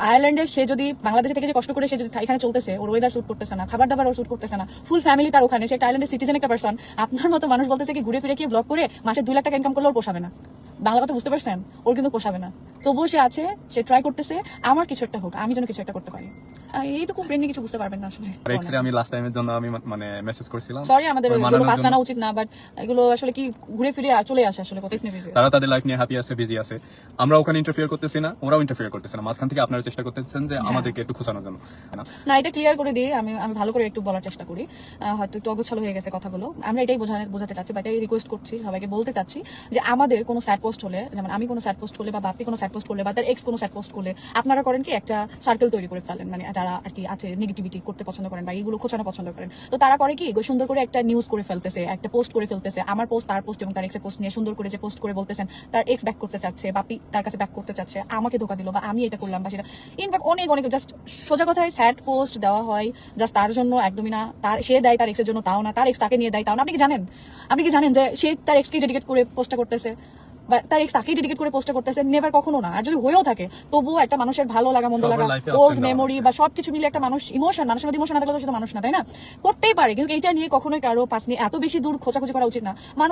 আয়ারল্যান্ডে সে যদি বাংলাদেশে থেকে যে কষ্ট করে সে যদি এখানে চলতেছে, ওর ওয়েদার শুট করতেছে না, খাবার দাবার ওর শুট করতেছে না, ফুল ফ্যামিলি তার ওখানে, সে একটা আয়ারল্যান্ডের সিটিজেন একটা পার্সন। আপনার মতো মানুষ বলতেছে কি ঘুরে ফিরে কি ব্লগ করে মাসে 2 লাখ টাকা ইনকাম করলে ওর পোষাবে না। বাংলা কথা বুঝতে পারছেন? ওর কিন্তু পোষাবে না। তবুও সে আছে, সে ট্রাই করতেছে আমার কিছু একটা হোক, আমি যেন কিছু একটা করতে পারি। এইটুকু ব্রেন নিয়ে কিছু বুঝতে পারবেন না আসলে। এক্সরে আমি লাস্ট টাইমের জন্য আমি মানে মেসেজ করছিলাম, সরি, আমাদের ওই এগুলো মানানোর পাস জন্য। আনা উচিত না, বাট এগুলো আসলে কি ঘুরে ফিরে চলে আসে আসলে কোথায় নিয়ে busy। তারা তাদের লাইফ নিয়ে হ্যাপি আছে, বিজি আছে, আমরা ওখানে ইন্টারফিয়ার করতেছি না, ওরাও ইন্টারফিয়ার করতেছে না, মাঝখান থেকে আপনারা চেষ্টা করতেছেন যে আমাদেরকে একটু খোঁচানোর জন্য। না, এটা ক্লিয়ার করে দিই, আমি ভালো করে একটু বলার চেষ্টা করি। হয়তো একটু অগোছালো হয়ে গেছে কথাগুলো, আমরা এটাই বোঝাতে চাচ্ছি বা এটাই রিকোয়েস্ট করছি, সবাইকে বলতে চাচ্ছি যে আমাদের কোনো স্যাড পোস্ট হলে, যেমন আমি কোনো স্যাড পোস্ট করলে বা বাপি কোনো স্যাড পোস্ট করলে বা তার এক্স কোনো স্যাড পোস্ট করলে, আপনারা করেন কি একটা সার্কেল তৈরি করে ফেলেন, মানে যারা আর কি আছে নেগেটিভিটি করতে পছন্দ করেন বা এইগুলো খোঁচানো পছন্দ করেন। তো তারা করে কি সুন্দর করে একটা নিউজ করে ফেলতেছে, একটা পোস্ট করে ফেলতেছে, আমার পোস্ট তার পোস্ট এবং তার এক্সের পোস্ট নিয়ে সুন্দর করে যে পোস্ট করে বলতেছেন তার এক্স ব্যাক করতে চাচ্ছে, বাপি তার কাছে ব্যাক করতে চাচ্ছে, আমাকে ধোকা দিল বা আমি এটা করলাম বা সেটা। ইনফ্যাক্ট অনেক অনেক জাস্ট সোজা কথায় স্যাড পোস্ট দেওয়া হয় জাস্ট তার জন্য, একদমই না। তার সে দেয় তার এক্সের জন্য, তাও না। তার এক্স তাকে নিয়ে দেয়, তাও না। আপনি কি জানেন যে সে তার এক্সকে ডেডিকেট করে পোস্টটা করতেছে বা তার এক্স তাকেই ডেডিকেট করে পোস্টটা করতেছে? নেভার, কখনো না। আর যদি হয়েও থাকে তবুও একটা মানুষের ভালো লাগা মন্দ লাগা, ওল্ড মেমোরি বা সবকিছু মিলে একটা মানুষ ইমোশন, মানুষের মধ্যে ইমোশন না থাকলে তো সে তো মানুষ না, তাই না? করতেই পারে, কিন্তু এইটা নিয়ে কখনোই কারো পাশ নিয়ে এত বেশি দূর খোঁচাখুচি করা উচিত না। মানুষ